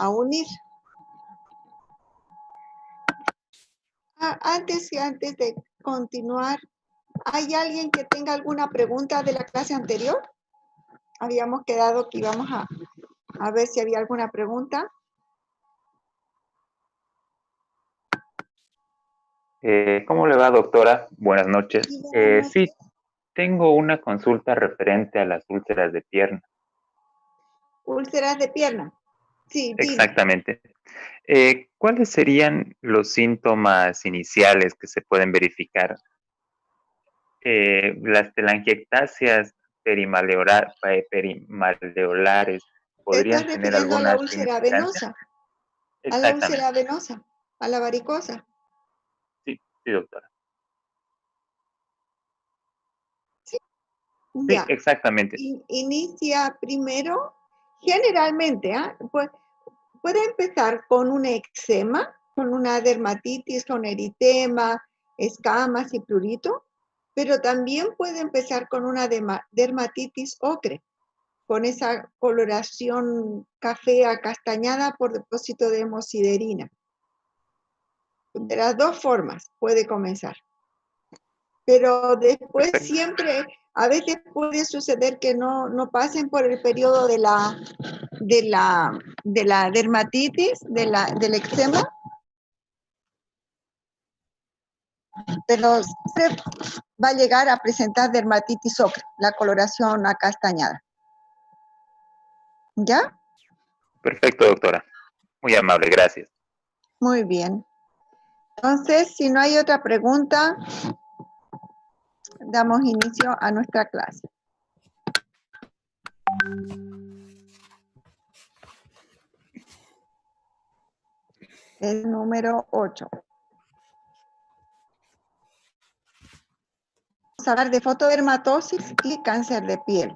a unir. Antes de continuar, ¿hay alguien que tenga alguna pregunta de la clase anterior? Habíamos quedado que íbamos a ver si había alguna pregunta. ¿Cómo le va, doctora? Buenas noches. Sí, buenas Sí, noches. tengo una consulta referente a las úlceras de pierna. Úlceras de pierna. Sí, dime. Exactamente. ¿Cuáles serían los síntomas iniciales que se pueden verificar? Las telangiectasias perimaleolares ¿Te estás podrían tener refiriendo a la alguna úlcera significancia. venosa? A la Exactamente. úlcera venosa, a la varicosa. Sí, sí, doctora. Sí. Sí, Ya. exactamente. Inicia primero, generalmente, pues, puede empezar con un eczema, con una dermatitis, con eritema, escamas y prurito, pero también puede empezar con una dermatitis ocre, con esa coloración café acastañada por depósito de hemosiderina. De las dos formas puede comenzar. Pero después Perfecto. siempre, a veces puede suceder que no pasen por el periodo de la dermatitis, del eczema, pero se va a llegar a presentar dermatitis ocre, la coloración acastañada. ¿Ya? Perfecto, doctora. Muy amable, gracias. Muy bien. Entonces, si no hay otra pregunta, damos inicio a nuestra clase. El número 8. Vamos a hablar de fotodermatosis y cáncer de piel.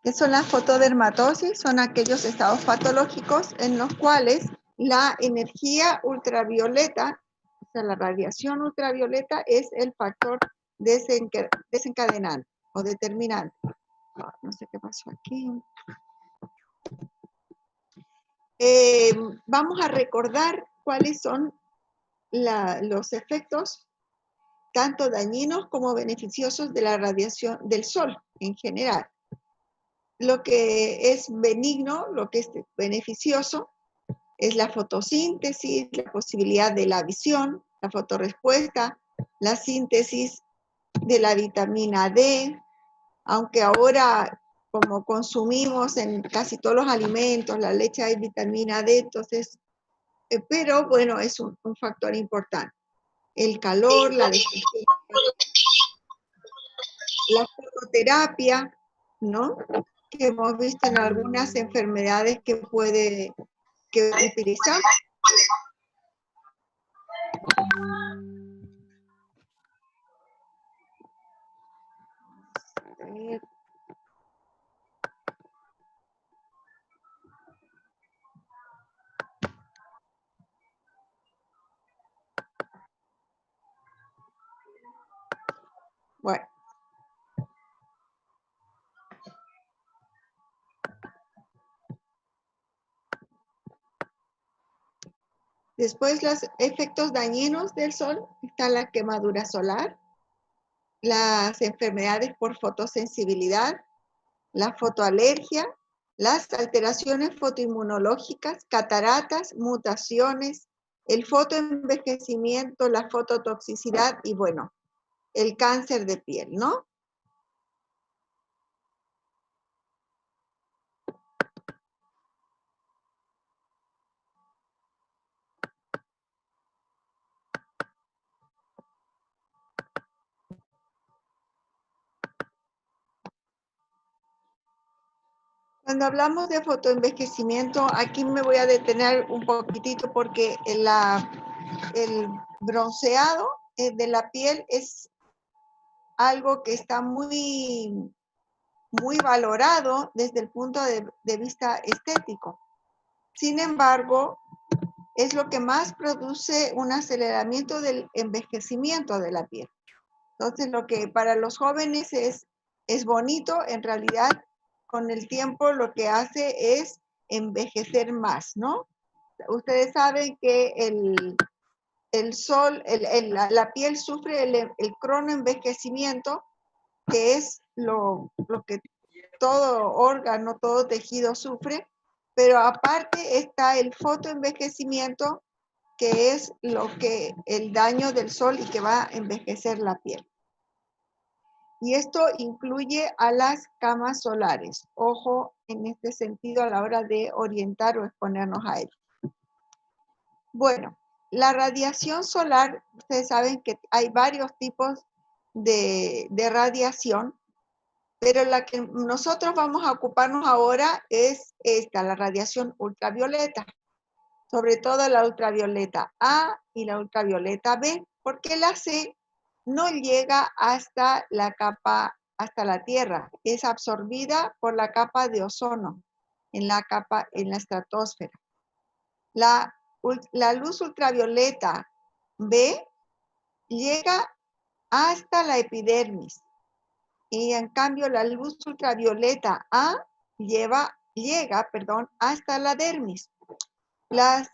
¿Qué son las fotodermatosis? Son aquellos estados patológicos en los cuales la energía ultravioleta, o sea, la radiación ultravioleta es el factor desencadenante o determinante. No sé qué pasó aquí. Vamos a recordar cuáles son los efectos tanto dañinos como beneficiosos de la radiación del sol en general. Lo que es benigno, lo que es beneficioso, es la fotosíntesis, la posibilidad de la visión, la fotorrespuesta, la síntesis de la vitamina D, aunque ahora como consumimos en casi todos los alimentos, la leche hay vitamina D, entonces, pero bueno, es un factor importante. El calor, la fototerapia, ¿no? Que hemos visto en algunas enfermedades que utilizamos. Bueno. Después los efectos dañinos del sol, está la quemadura solar, las enfermedades por fotosensibilidad, la fotoalergia, las alteraciones fotoinmunológicas, cataratas, mutaciones, el fotoenvejecimiento, la fototoxicidad y bueno, el cáncer de piel, ¿no? Cuando hablamos de fotoenvejecimiento, aquí me voy a detener un poquitito porque el bronceado de la piel es algo que está muy valorado desde el punto de vista estético. Sin embargo, es lo que más produce un aceleramiento del envejecimiento de la piel. Entonces, lo que para los jóvenes es es bonito, en realidad con el tiempo lo que hace es envejecer más, ¿no? Ustedes saben que el sol, la piel sufre el cronoenvejecimiento, que es lo que todo órgano, todo tejido sufre, pero aparte está el fotoenvejecimiento, que es el daño del sol y que va a envejecer la piel. Y esto incluye a las camas solares. Ojo en este sentido a la hora de orientar o exponernos a ello. Bueno, la radiación solar, ustedes saben que hay varios tipos de radiación, pero la que nosotros vamos a ocuparnos ahora es esta, la radiación ultravioleta, sobre todo la ultravioleta A y la ultravioleta B, porque la C no llega hasta la capa, hasta la Tierra, es absorbida por la capa de ozono, en la estratosfera. La luz ultravioleta B llega hasta la epidermis, y en cambio la luz ultravioleta A llega hasta la dermis. Las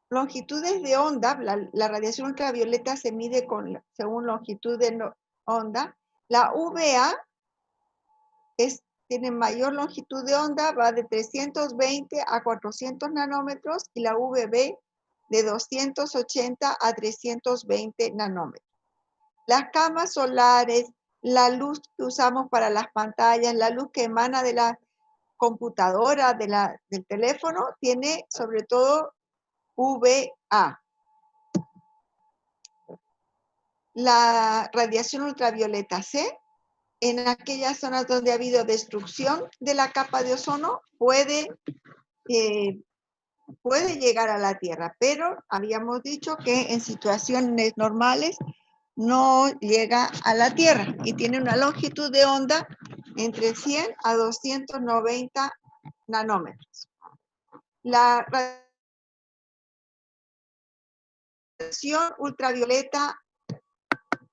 longitudes de onda, la radiación ultravioleta se mide según longitud de onda. La UVA tiene mayor longitud de onda, va de 320 a 400 nanómetros, y la UVB de 280 a 320 nanómetros. Las camas solares, la luz que usamos para las pantallas, la luz que emana de la computadora, del teléfono, tiene sobre todo UVA. La radiación ultravioleta C, en aquellas zonas donde ha habido destrucción de la capa de ozono, puede llegar a la Tierra, pero habíamos dicho que en situaciones normales no llega a la Tierra y tiene una longitud de onda entre 100 a 290 nanómetros. La radiación ultravioleta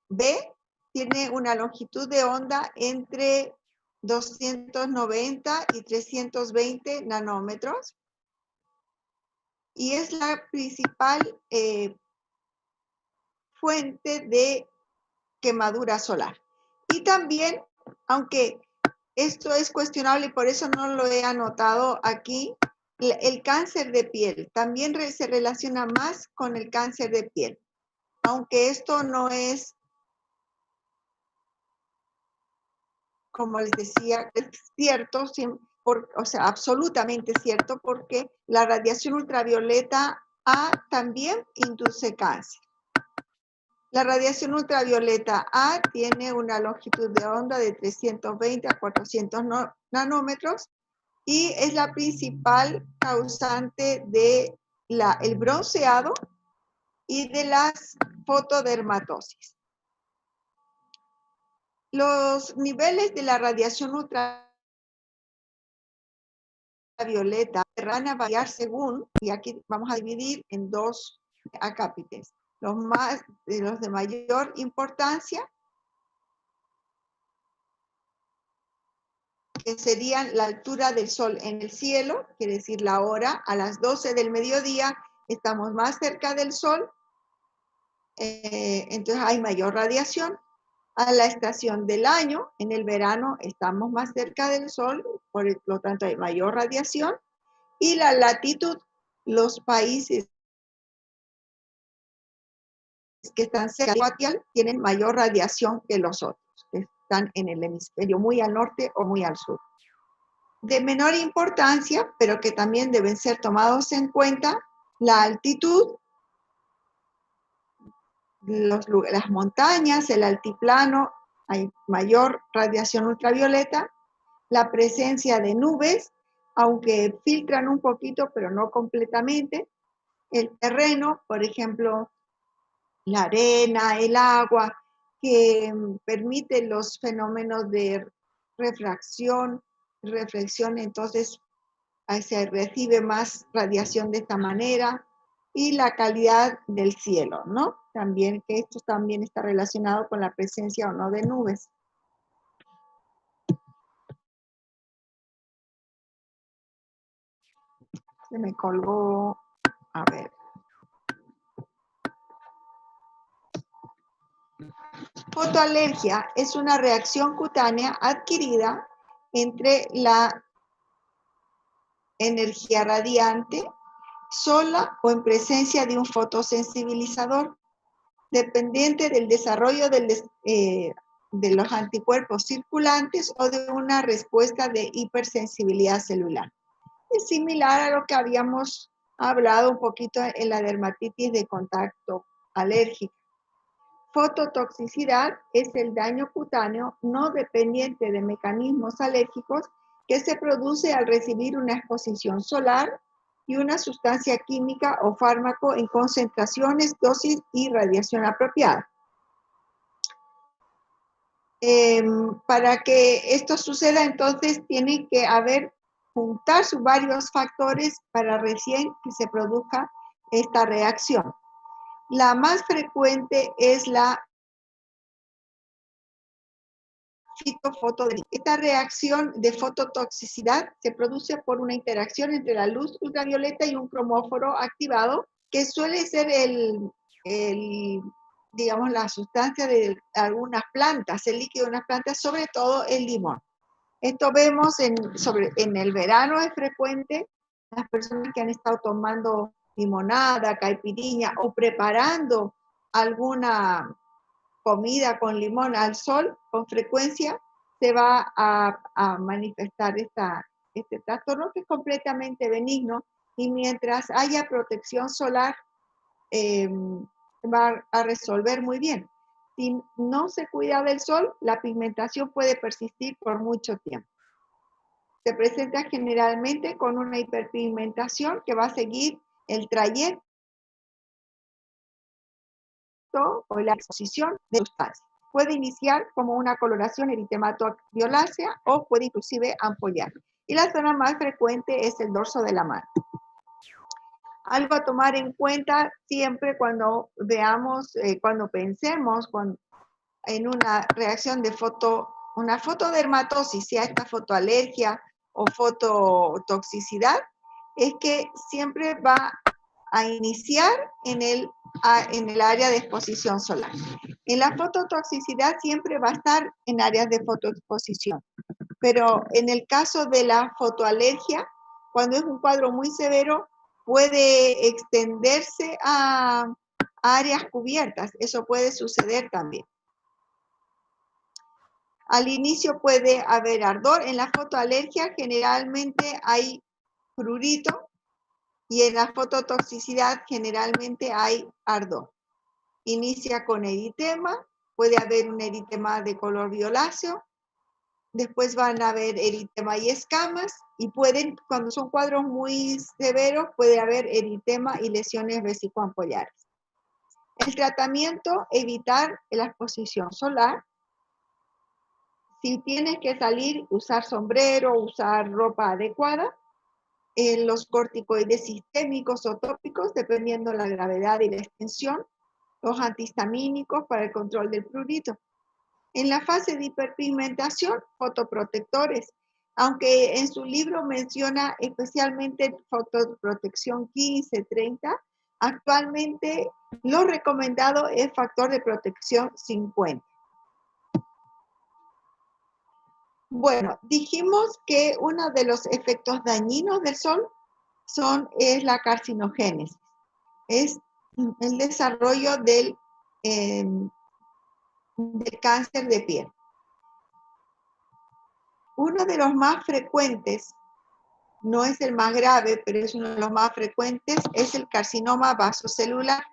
B tiene una longitud de onda entre 290 y 320 nanómetros y es la principal fuente de quemadura solar. Y también, aunque esto es cuestionable y por eso no lo he anotado aquí, el cáncer de piel también se relaciona más con el cáncer de piel, aunque esto no es, como les decía, es cierto, o sea, absolutamente cierto, porque la radiación ultravioleta A también induce cáncer. La radiación ultravioleta A tiene una longitud de onda de 320 a 400 nanómetros y es la principal causante de el bronceado y de las fotodermatosis. Los niveles de la radiación ultravioleta van a variar según, y aquí vamos a dividir en dos acápites. Los de mayor importancia, que serían la altura del sol en el cielo, quiere decir la hora, a las 12 del mediodía estamos más cerca del sol, entonces hay mayor radiación. A la estación del año, en el verano, estamos más cerca del sol, por lo tanto hay mayor radiación. Y la latitud, los países que están cerca del ecuatorial tienen mayor radiación que los otros, que están en el hemisferio muy al norte o muy al sur. De menor importancia, pero que también deben ser tomados en cuenta, la altitud, las montañas, el altiplano, hay mayor radiación ultravioleta, la presencia de nubes, aunque filtran un poquito, pero no completamente, el terreno, por ejemplo, la arena, el agua, que permiten los fenómenos de reflexión, entonces se recibe más radiación de esta manera, y la calidad del cielo, ¿no? También, que esto también está relacionado con la presencia o no de nubes. Se me colgó. A ver. Fotoalergia es una reacción cutánea adquirida entre la energía radiante sola o en presencia de un fotosensibilizador, dependiente del desarrollo de los anticuerpos circulantes o de una respuesta de hipersensibilidad celular. Es similar a lo que habíamos hablado un poquito en la dermatitis de contacto alérgica. Fototoxicidad es el daño cutáneo no dependiente de mecanismos alérgicos que se produce al recibir una exposición solar y una sustancia química o fármaco en concentraciones, dosis y radiación apropiada. Para que esto suceda, entonces, tiene que juntar sus varios factores para recién que se produzca esta reacción. La más frecuente es la fitofotodémica. Esta reacción de fototoxicidad se produce por una interacción entre la luz ultravioleta y un cromóforo activado, que suele ser digamos, la sustancia de algunas plantas, el líquido de unas plantas, sobre todo el limón. Esto vemos en el verano, es frecuente las personas que han estado tomando limonada, caipirinha o preparando alguna comida con limón al sol, con frecuencia se va a manifestar este trastorno, que es completamente benigno, y mientras haya protección solar, va a resolver muy bien. Si no se cuida del sol, la pigmentación puede persistir por mucho tiempo. Se presenta generalmente con una hiperpigmentación que va a seguir el trayecto o la exposición de sustancias. Puede iniciar como una coloración eritematoviolacea o puede inclusive ampollar. Y la zona más frecuente es el dorso de la mano. Algo a tomar en cuenta siempre cuando veamos, cuando pensemos en una reacción de una fotodermatosis, sea esta fotoalergia o fototoxicidad, es que siempre va a iniciar en el área de exposición solar. En la fototoxicidad siempre va a estar en áreas de fotoexposición, pero en el caso de la fotoalergia, cuando es un cuadro muy severo, puede extenderse a áreas cubiertas. Eso puede suceder también. Al inicio puede haber ardor. En la fotoalergia generalmente hay prurito y en la fototoxicidad generalmente hay ardor. Inicia con eritema, puede haber un eritema de color violáceo, después van a haber eritema y escamas, y cuando son cuadros muy severos, puede haber eritema y lesiones vesicoampollares. El tratamiento, evitar la exposición solar. Si tienes que salir, usar sombrero, usar ropa adecuada. Los corticoides sistémicos o tópicos, dependiendo la gravedad y la extensión. Los antihistamínicos para el control del prurito. En la fase de hiperpigmentación, fotoprotectores, aunque en su libro menciona especialmente fotoprotección 15, 30, actualmente lo recomendado es factor de protección 50. Bueno, dijimos que uno de los efectos dañinos del sol es la carcinogénesis, es el desarrollo del cáncer de piel. Uno de los más frecuentes, no es el más grave, pero es uno de los más frecuentes, es el carcinoma vasocelular.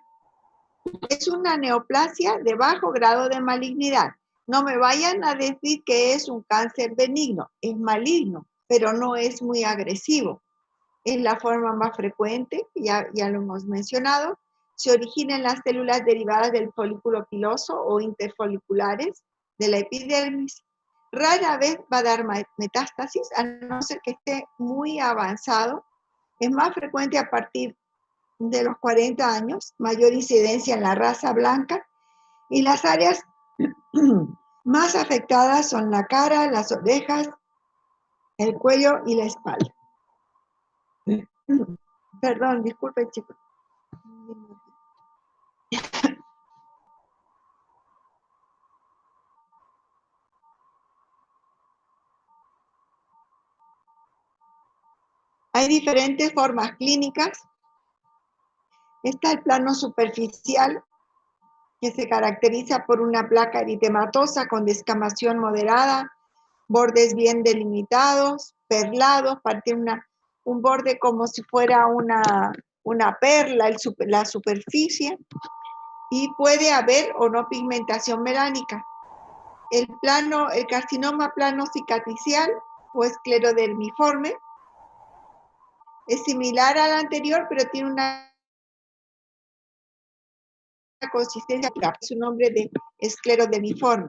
Es una neoplasia de bajo grado de malignidad. No me vayan a decir que es un cáncer benigno, es maligno, pero no es muy agresivo. Es la forma más frecuente, ya lo hemos mencionado. Se origina en las células derivadas del folículo piloso o interfoliculares de la epidermis. Rara vez va a dar metástasis, a no ser que esté muy avanzado. Es más frecuente a partir de los 40 años, mayor incidencia en la raza blanca, y las áreas más afectadas son la cara, las orejas, el cuello y la espalda. Perdón, disculpen, chicos. Hay diferentes formas clínicas. Está el plano superficial, que se caracteriza por una placa eritematosa con descamación moderada, bordes bien delimitados, perlados, partir un borde como si fuera una perla, la superficie, y puede haber o no pigmentación melánica. El carcinoma plano cicatricial o esclerodermiforme es similar al anterior, pero tiene una consistencia, su nombre de esclerodermiforme.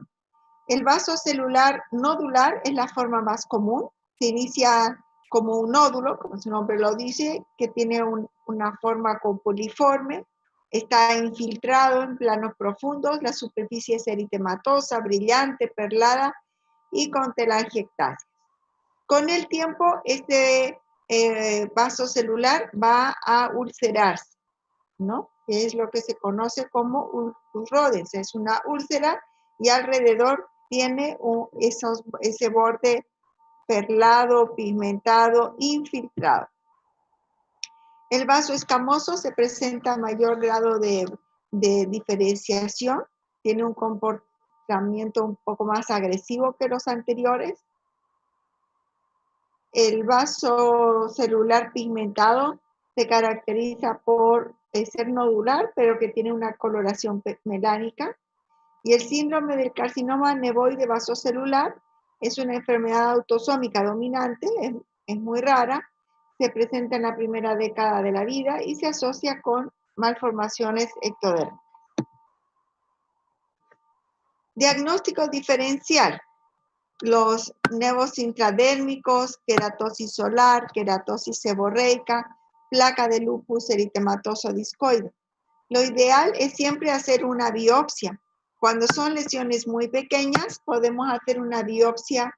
El vaso celular nodular es la forma más común, se inicia como un nódulo, como su nombre lo dice, que tiene una forma copuliforme, está infiltrado en planos profundos, la superficie es eritematosa, brillante, perlada y con telangiectasias. Con el tiempo, este vaso celular va a ulcerarse, ¿no? Que es lo que se conoce como Rhodes, es una úlcera y alrededor tiene ese borde perlado, pigmentado, infiltrado. El vaso escamoso se presenta a mayor grado de diferenciación, tiene un comportamiento un poco más agresivo que los anteriores. El vaso celular pigmentado se caracteriza por ser nodular, pero que tiene una coloración melánica. Y el síndrome del carcinoma nevoide vasocelular es una enfermedad autosómica dominante, es muy rara, se presenta en la primera década de la vida y se asocia con malformaciones ectodérmicas. Diagnóstico diferencial. Los nevos intradérmicos, queratosis solar, queratosis seborreica, placa de lupus eritematoso discoide. Lo ideal es siempre hacer una biopsia. Cuando son lesiones muy pequeñas, podemos hacer una biopsia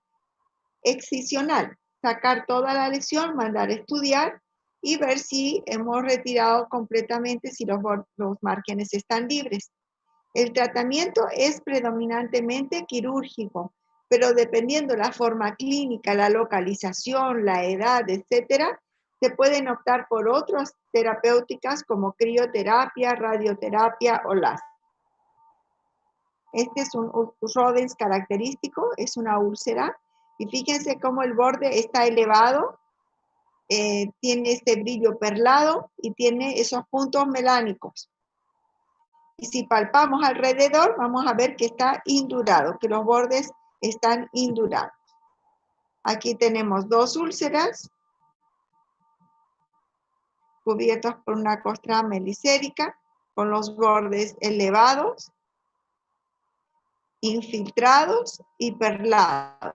excisional, sacar toda la lesión, mandar a estudiar y ver si hemos retirado completamente, si los márgenes están libres. El tratamiento es predominantemente quirúrgico, pero dependiendo la forma clínica, la localización, la edad, etcétera, se pueden optar por otras terapéuticas como crioterapia, radioterapia o láser. Este es un Rhodes característico, es una úlcera, y fíjense cómo el borde está elevado, tiene este brillo perlado y tiene esos puntos melánicos. Y si palpamos alrededor, vamos a ver que está indurado, que los bordes están indurados. Aquí tenemos dos úlceras cubiertas por una costra melicérica, con los bordes elevados, infiltrados y perlados.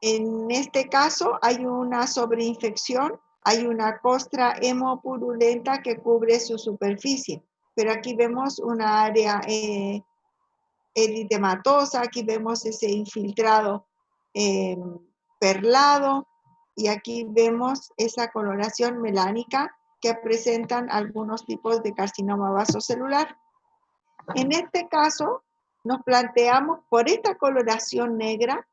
En este caso hay una sobreinfección, hay una costra hemopurulenta que cubre su superficie, pero aquí vemos una área eritematosa, aquí vemos ese infiltrado perlado y aquí vemos esa coloración melánica que presentan algunos tipos de carcinoma vasocelular. En este caso, nos planteamos por esta coloración negra,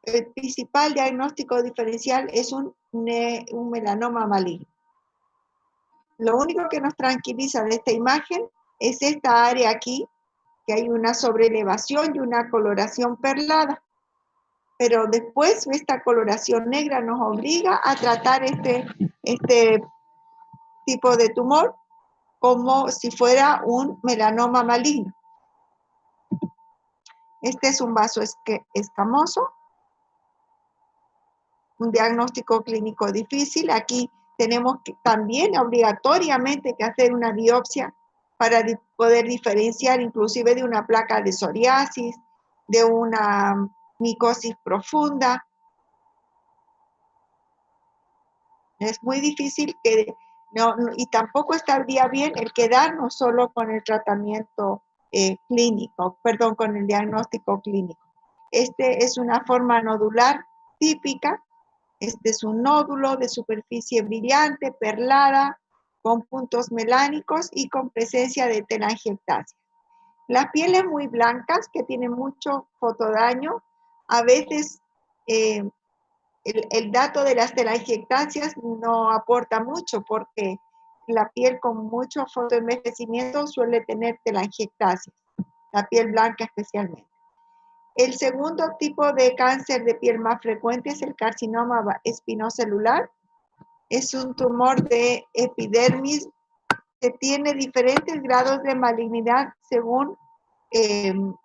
el principal diagnóstico diferencial es un melanoma maligno. Lo único que nos tranquiliza de esta imagen es esta área aquí, que hay una sobreelevación y una coloración perlada. Pero después esta coloración negra nos obliga a tratar este tipo de tumor como si fuera un melanoma maligno. Este es un vaso escamoso, un diagnóstico clínico difícil. Aquí tenemos también obligatoriamente que hacer una biopsia para poder diferenciar inclusive de una placa de psoriasis, de una micosis profunda. Es muy difícil y tampoco estaría bien el quedarnos solo con el tratamiento clínico, perdón, con el diagnóstico clínico. Este es una forma nodular típica Este es un nódulo de superficie brillante, perlada, con puntos melánicos y con presencia de telangiectasia. Las pieles muy blancas, que tienen mucho fotodaño, a veces el dato de las telangiectasias no aporta mucho porque la piel con mucho fotoenvejecimiento suele tener telangiectasias, la piel blanca especialmente. El segundo tipo de cáncer de piel más frecuente es el carcinoma espinocelular. Es un tumor de epidermis que tiene diferentes grados de malignidad según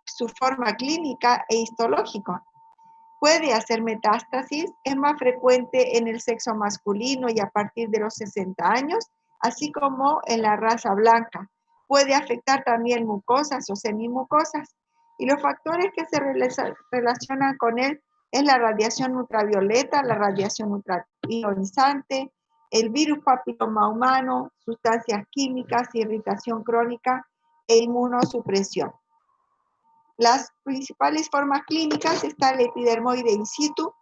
su forma clínica e histológico. Puede hacer metástasis, es más frecuente en el sexo masculino y a partir de los 60 años, así como en la raza blanca. Puede afectar también mucosas o semimucosas. Y los factores que se relacionan con él es la radiación ultravioleta, la radiación ultraionizante, el virus papiloma humano, sustancias químicas, irritación crónica e inmunosupresión. Las principales formas clínicas está el epidermoide in situ,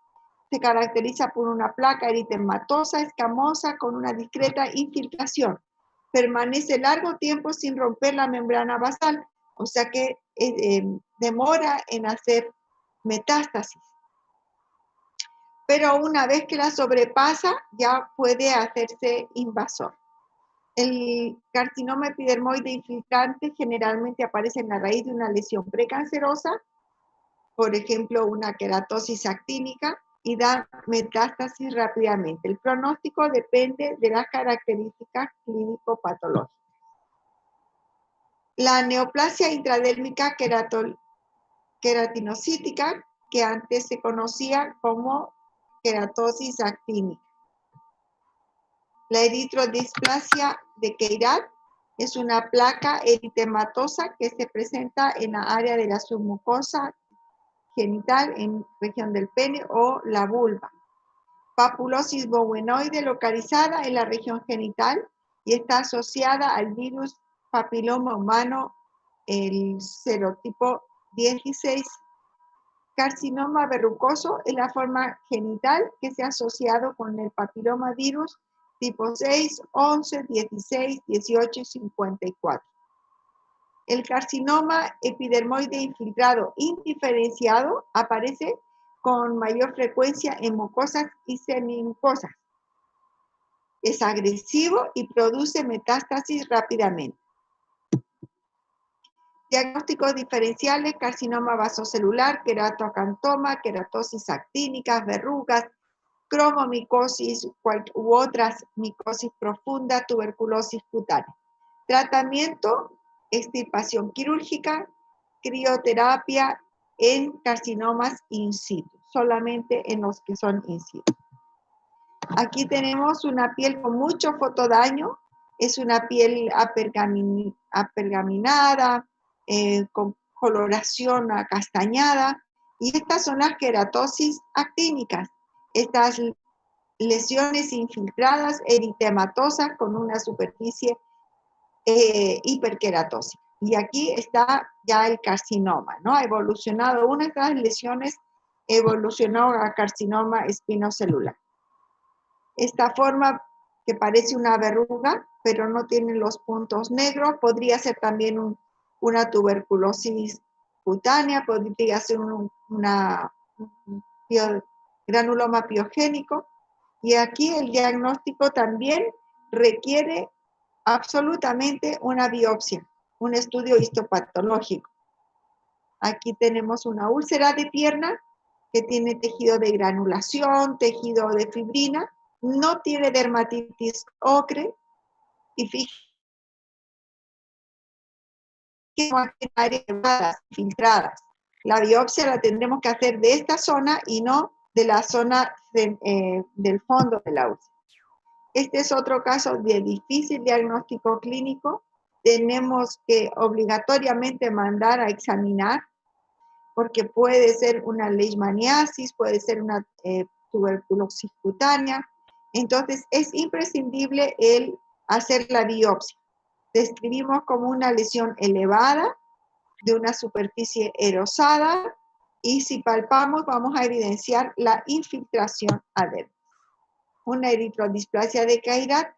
se caracteriza por una placa eritematosa, escamosa, con una discreta infiltración. Permanece largo tiempo sin romper la membrana basal, o sea que demora en hacer metástasis. Pero una vez que la sobrepasa, ya puede hacerse invasor. El carcinoma epidermoide infiltrante generalmente aparece en la raíz de una lesión precancerosa, por ejemplo, una queratosis actínica, y da metástasis rápidamente. El pronóstico depende de las características clínico-patológicas. La neoplasia intradérmica queratinocítica, que antes se conocía como queratosis actínica. La eritrodisplasia de Queyrat es una placa eritematosa que se presenta en la área de la submucosa genital, en región del pene o la vulva. Papulosis bowenoide localizada en la región genital y está asociada al virus papiloma humano, el serotipo 16. Carcinoma verrucoso es la forma genital que se ha asociado con el papiloma virus tipo 6, 11, 16, 18 y 54. El carcinoma epidermoide infiltrado indiferenciado aparece con mayor frecuencia en mucosas y semimucosas. Es agresivo y produce metástasis rápidamente. Diagnósticos diferenciales: carcinoma vasocelular, queratoacantoma, queratosis actínica, verrugas, cromomicosis u otras micosis profunda, tuberculosis cutánea. Tratamiento: extirpación quirúrgica, crioterapia en carcinomas in situ, solamente en los que son in situ. Aquí tenemos una piel con mucho fotodaño, es una piel apergaminada, con coloración acastañada, y estas son las queratosis actínicas, estas lesiones infiltradas eritematosas con una superficie hiperqueratósica. Y aquí está ya el carcinoma, ¿no? Ha evolucionado, una de estas lesiones evolucionó a carcinoma espinocelular. Esta forma, que parece una verruga, pero no tiene los puntos negros, podría ser también una tuberculosis cutánea, podría ser un granuloma piogénico. Y aquí el diagnóstico también requiere absolutamente una biopsia, un estudio histopatológico. Aquí tenemos una úlcera de pierna que tiene tejido de granulación, tejido de fibrina, no tiene dermatitis ocre, y fíjense que no hay áreas filtradas. La biopsia la tendremos que hacer de esta zona y no de la zona del fondo de la úlcera. Este es otro caso de difícil diagnóstico clínico. Tenemos que obligatoriamente mandar a examinar, porque puede ser una leishmaniasis, puede ser una tuberculosis cutánea. Entonces es imprescindible el hacer la biopsia. Describimos como una lesión elevada de una superficie erosada, y si palpamos vamos a evidenciar la infiltración adherente. una eritrodisplasia de Chirat,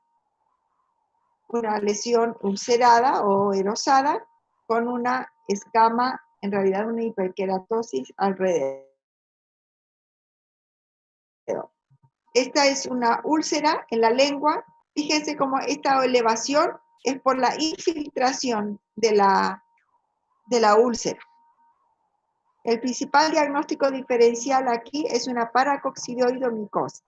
una lesión ulcerada o erosada con una escama, en realidad una hiperkeratosis alrededor. Esta es una úlcera en la lengua. Fíjense cómo esta elevación es por la infiltración de la úlcera. El principal diagnóstico diferencial aquí es una paracoccidioidomicosis.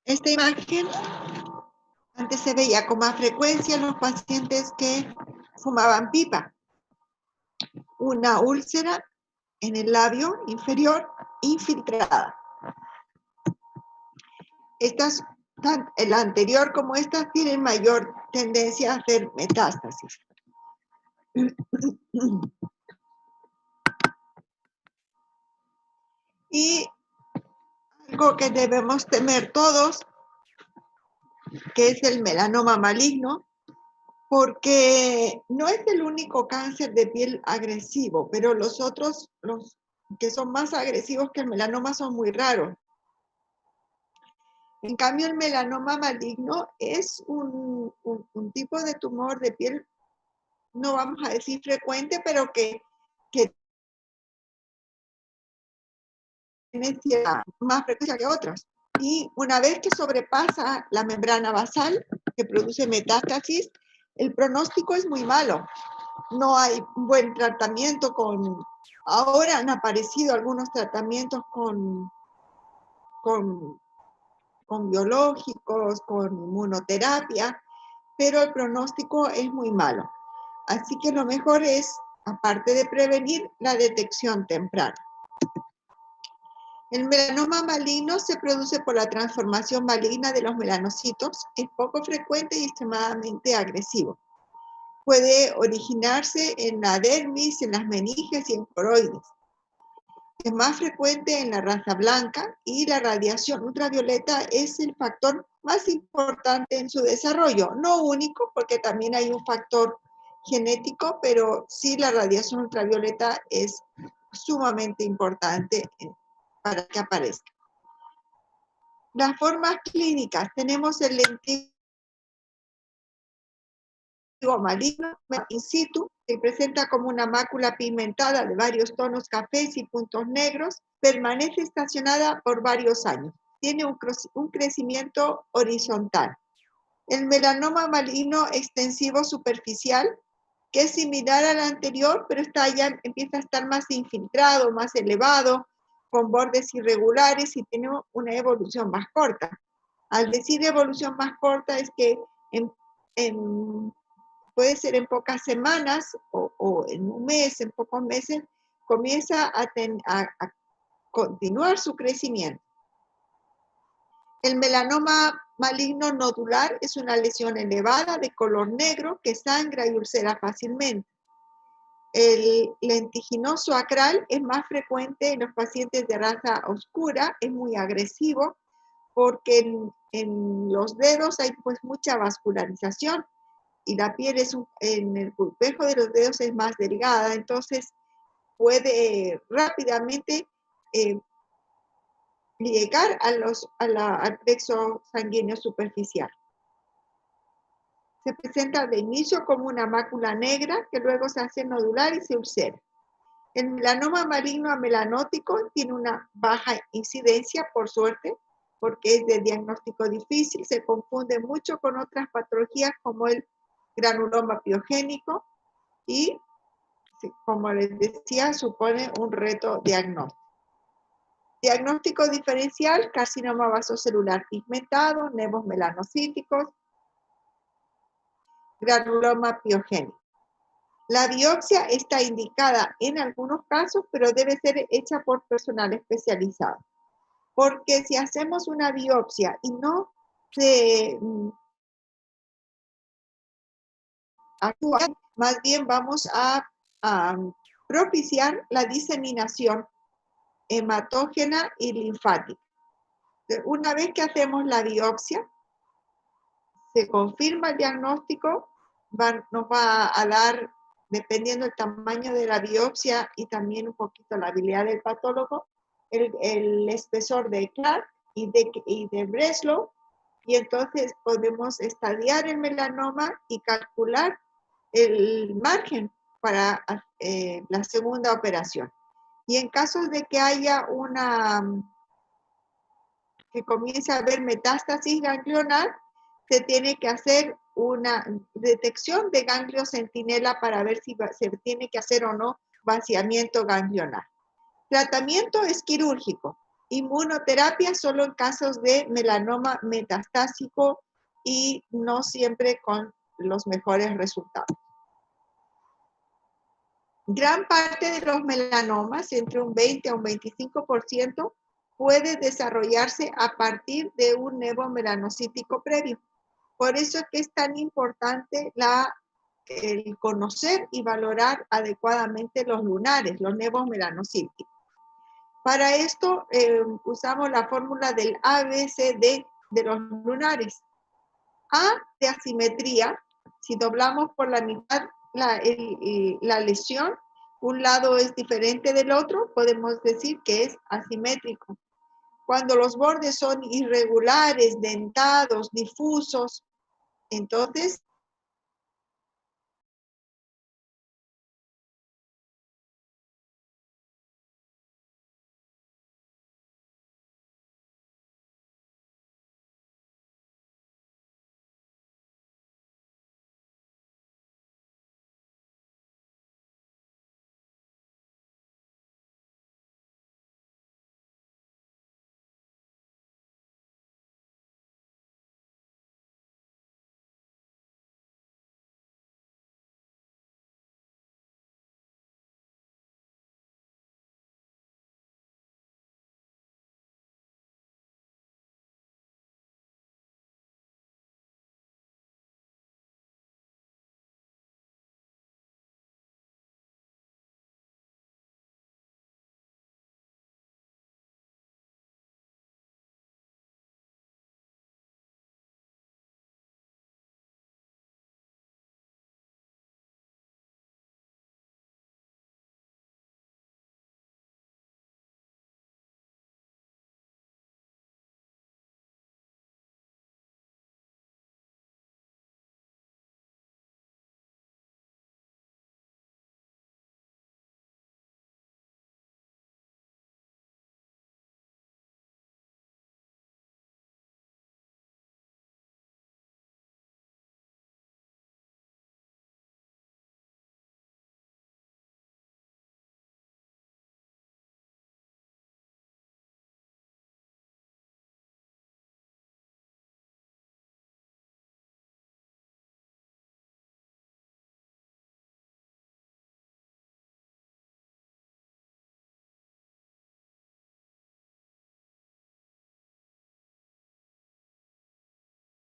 Esta imagen antes se veía con más frecuencia en los pacientes que fumaban pipa. Una úlcera en el labio inferior infiltrada. Estas, la anterior como estas, tienen mayor tendencia a hacer metástasis. Y algo que debemos temer todos, que es el melanoma maligno, porque no es el único cáncer de piel agresivo, pero los otros, los que son más agresivos que el melanoma, son muy raros. En cambio, el melanoma maligno es un tipo de tumor de piel, no vamos a decir frecuente, pero que tiene más frecuencia que otras. Y una vez que sobrepasa la membrana basal, que produce metástasis, el pronóstico es muy malo. No hay buen tratamiento ahora han aparecido algunos tratamientos con biológicos, con inmunoterapia, pero el pronóstico es muy malo. Así que lo mejor es, aparte de prevenir, la detección temprana. El melanoma maligno se produce por la transformación maligna de los melanocitos, es poco frecuente y extremadamente agresivo. Puede originarse en la dermis, en las meninges y en coroides. Es más frecuente en la raza blanca y la radiación ultravioleta es el factor más importante en su desarrollo. No único, porque también hay un factor genético, pero sí la radiación ultravioleta es sumamente importante para que aparezca. Las formas clínicas, tenemos el lentigo maligno in situ, que presenta como una mácula pigmentada de varios tonos cafés y puntos negros, permanece estacionada por varios años. Tiene un crecimiento horizontal. El melanoma maligno extensivo superficial, que es similar al anterior, pero empieza a estar más infiltrado, más elevado, con bordes irregulares y tiene una evolución más corta. Al decir evolución más corta es que puede ser en pocas semanas o en un mes, en pocos meses, comienza a continuar su crecimiento. El melanoma maligno nodular es una lesión elevada de color negro que sangra y ulcera fácilmente. El lentiginoso acral es más frecuente en los pacientes de raza oscura, es muy agresivo porque en los dedos hay pues mucha vascularización y la piel en el pulpejo de los dedos es más delgada, entonces puede rápidamente llegar al plexo sanguíneo superficial. Se presenta de inicio como una mácula negra que luego se hace nodular y se ulcera. El melanoma maligno amelanótico tiene una baja incidencia, por suerte, porque es de diagnóstico difícil, se confunde mucho con otras patologías como el granuloma piogénico y, como les decía, supone un reto diagnóstico. Diagnóstico diferencial: carcinoma vasocelular pigmentado, nevos melanocíticos. granuloma piogénico. La biopsia está indicada en algunos casos, pero debe ser hecha por personal especializado. Porque si hacemos una biopsia y no se actúa, más bien vamos a propiciar la diseminación hematógena y linfática. Una vez que hacemos la biopsia, se confirma el diagnóstico, nos va a dar, dependiendo del tamaño de la biopsia y también un poquito la habilidad del patólogo, el espesor de Clark y de Breslow, y entonces podemos estadiar el melanoma y calcular el margen para la segunda operación. Y en casos de que haya que comience a haber metástasis ganglionar, se tiene que hacer una detección de ganglio centinela para ver si se tiene que hacer o no vaciamiento ganglionar. Tratamiento es quirúrgico. Inmunoterapia solo en casos de melanoma metastásico y no siempre con los mejores resultados. Gran parte de los melanomas, entre un 20 a un 25%, puede desarrollarse a partir de un nevo melanocítico previo. Por eso es que es tan importante el conocer y valorar adecuadamente los lunares, los nevos melanocíticos. Para esto usamos la fórmula del ABCD de los lunares. A de asimetría, si doblamos por la mitad la lesión, un lado es diferente del otro, podemos decir que es asimétrico. Cuando los bordes son irregulares, dentados, difusos, entonces